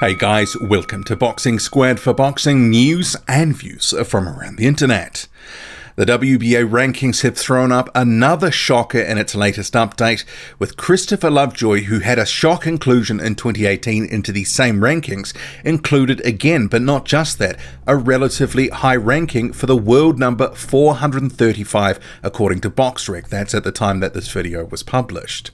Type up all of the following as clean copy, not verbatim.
Hey guys, welcome to Boxing Squared for boxing news and views from around the internet. The WBA rankings have thrown up another shocker in its latest update, with Christopher Lovejoy, who had a shock inclusion in 2018 into the same rankings, included again, but not just that, a relatively high ranking for the world number 435 according to BoxRec. That's at the time that this video was published.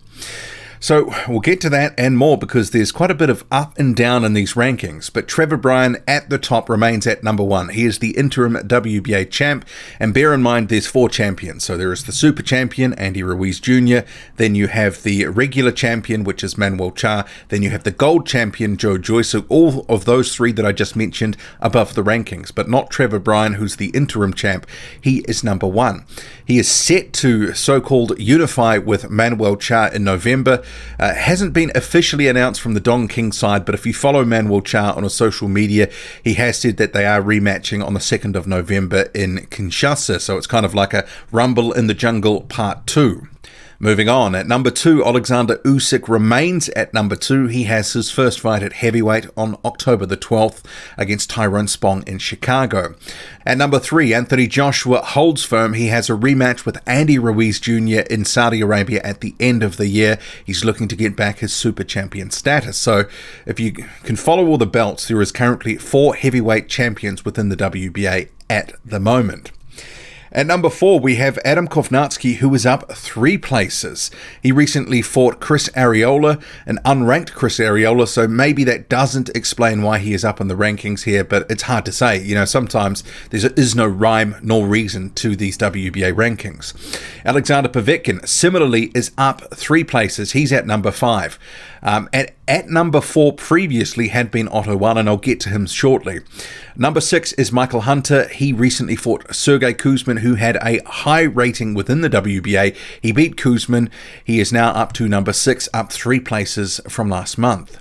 So we'll get to that and more because there's quite a bit of up and down in these rankings, but Trevor Bryan at the top remains at number one. He is the interim WBA champ, and bear in mind there's four champions. So there is the super champion, Andy Ruiz Jr., then you have the regular champion, which is Manuel Cha, then you have the gold champion, Joe Joyce. So all of those three that I just mentioned above the rankings, but not Trevor Bryan, who's the interim champ. He is number one. He is set to so-called unify with Manuel Cha in November. Hasn't been officially announced from the Don King side, but if you follow Manuel Cha on his social media, he has said that they are rematching on the 2nd of November in Kinshasa. So it's kind of like a Rumble in the Jungle Part 2. Moving on, at number 2, Alexander Usyk remains at number 2. He has his first fight at heavyweight on October the 12th against Tyrone Spong in Chicago. At number 3, Anthony Joshua holds firm. He has a rematch with Andy Ruiz Jr. in Saudi Arabia at the end of the year. He's looking to get back his super champion status. So if you can follow all the belts, there is currently 4 heavyweight champions within the WBA at the moment. At number 4, we have Adam Kovnatski, who is up 3 places. He recently fought Chris Arreola, an unranked Chris Arreola, so maybe that doesn't explain why he is up in the rankings here, but it's hard to say. You know, sometimes there is no rhyme nor reason to these WBA rankings. Alexander Povetkin, similarly, is up 3 places. He's at number 5. At number 4 previously had been Otto One, and I'll get to him shortly. Number 6 is Michael Hunter. He recently fought Sergey Kuzmin, who had a high rating within the WBA. He beat Kuzmin. He is now up to number 6, up 3 places from last month.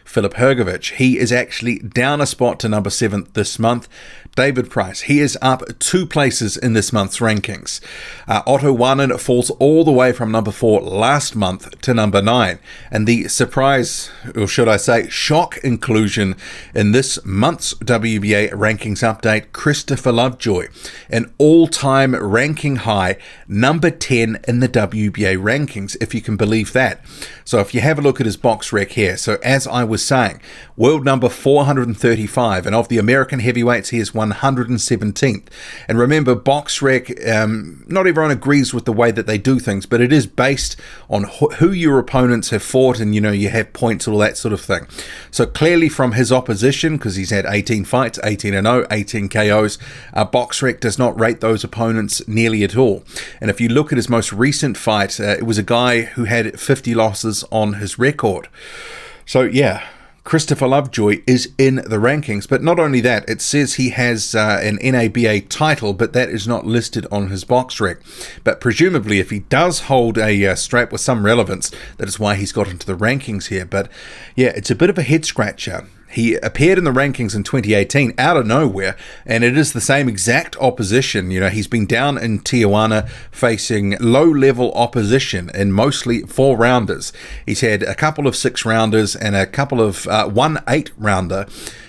Filip Hrgovic, he is actually down a spot to number 7 this month. David Price, he is up 2 places in this month's rankings. Otto Warnen falls all the way from number 4 last month to number 9. And the surprise, or should I say, shock inclusion in this month's WBA rankings update, Christopher Lovejoy, an all-time ranking high, number 10 in the WBA rankings, if you can believe that. So if you have a look at his box rec here, so as I was saying, world number 435, and of the American heavyweights, he is 117th. And remember, BoxRec, not everyone agrees with the way that they do things, but it is based on who your opponents have fought, and you have points, all that sort of thing. So clearly from his opposition, because he's had 18 fights, 18-0, 18 KOs, BoxRec does not rate those opponents nearly at all. And if you look at his most recent fight, it was a guy who had 50 losses on his record. So yeah, Christopher Lovejoy is in the rankings, but not only that, it says he has an NABA title, but that is not listed on his box rec. But presumably, if he does hold a strap with some relevance, that is why he's got into the rankings here. But yeah, it's a bit of a head scratcher. He appeared in the rankings in 2018 out of nowhere, and it is the same exact opposition. He's been down in Tijuana facing low-level opposition in mostly 4-rounders. He's had a couple of 6-rounders and a couple of 1 8-rounder,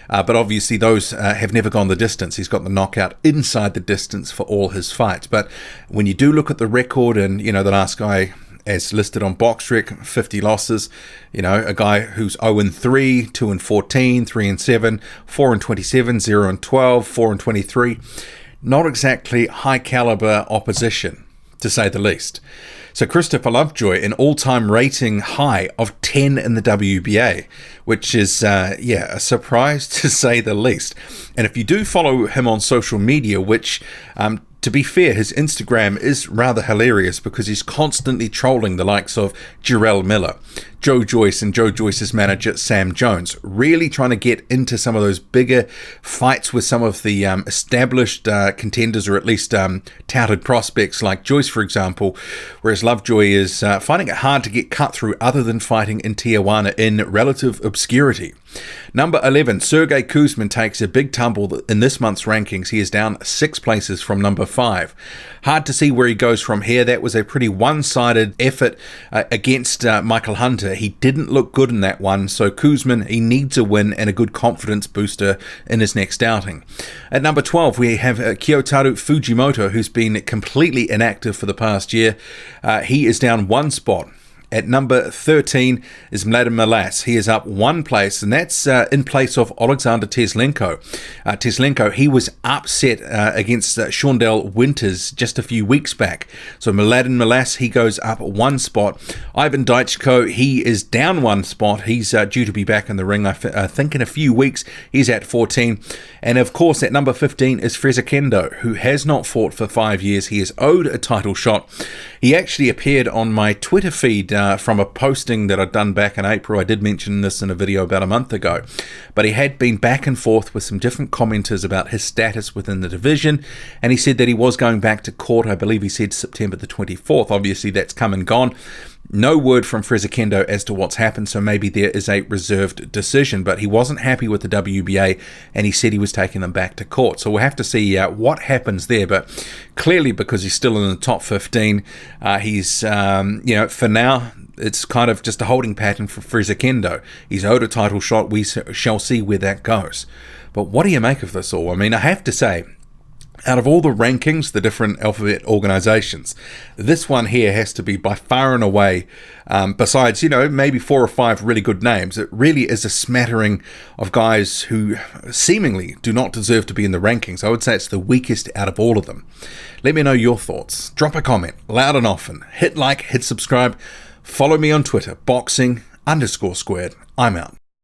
but obviously those have never gone the distance. He's got the knockout inside the distance for all his fights. But when you do look at the record, and the last guy, as listed on BoxRec, 50 losses. A guy who's 0-3, 2-14, 3-7, 4-27, 0-12, 4-23. Not exactly high caliber opposition, to say the least. So Christopher Lovejoy, an all-time rating high of 10 in the WBA, which is, a surprise to say the least. And if you do follow him on social media, which, to be fair, his Instagram is rather hilarious because he's constantly trolling the likes of Jarrell Miller. Joe Joyce and Joe Joyce's manager, Sam Jones, really trying to get into some of those bigger fights with some of the established contenders, or at least touted prospects like Joyce, for example, whereas Lovejoy is finding it hard to get cut through other than fighting in Tijuana in relative obscurity. Number 11, Sergey Kuzmin takes a big tumble in this month's rankings. He is down 6 places from number 5. Hard to see where he goes from here. That was a pretty one-sided effort against Michael Hunter. He didn't look good in that one, so Kuzmin, he needs a win and a good confidence booster in his next outing. At number 12, we have Kyotaru Fujimoto, who's been completely inactive for the past year. He is down 1 spot. At number 13 is Mladen Milas. He is up 1 place, and that's in place of Alexander Teslenko. Teslenko, he was upset against Shaundell Winters just a few weeks back. So Mladen Milas, he goes up 1 spot. Ivan Daichko, he is down 1 spot. He's due to be back in the ring, I think, in a few weeks. He's at 14. And of course, at number 15 is Fraser Kendo, who has not fought for 5 years. He is owed a title shot. He actually appeared on my Twitter feed from a posting that I'd done back in April. I did mention this in a video about a month ago, but he had been back and forth with some different commenters about his status within the division, and he said that he was going back to court. I believe he said September the 24th. Obviously that's come and gone. No word from Fraser Kendo as to what's happened, so maybe there is a reserved decision, but he wasn't happy with the WBA, and he said he was taking them back to court. So we'll have to see what happens there, but clearly because he's still in the top 15, he's, for now, it's kind of just a holding pattern for Fraser Kendo. He's owed a title shot. We shall see where that goes. But what do you make of this all? I mean, I have to say, out of all the rankings, the different alphabet organizations, this one here has to be by far and away, besides, maybe 4 or 5 really good names, it really is a smattering of guys who seemingly do not deserve to be in the rankings. I would say it's the weakest out of all of them. Let me know your thoughts. Drop a comment, loud and often. Hit like, hit subscribe. Follow me on Twitter, boxing_squared. I'm out.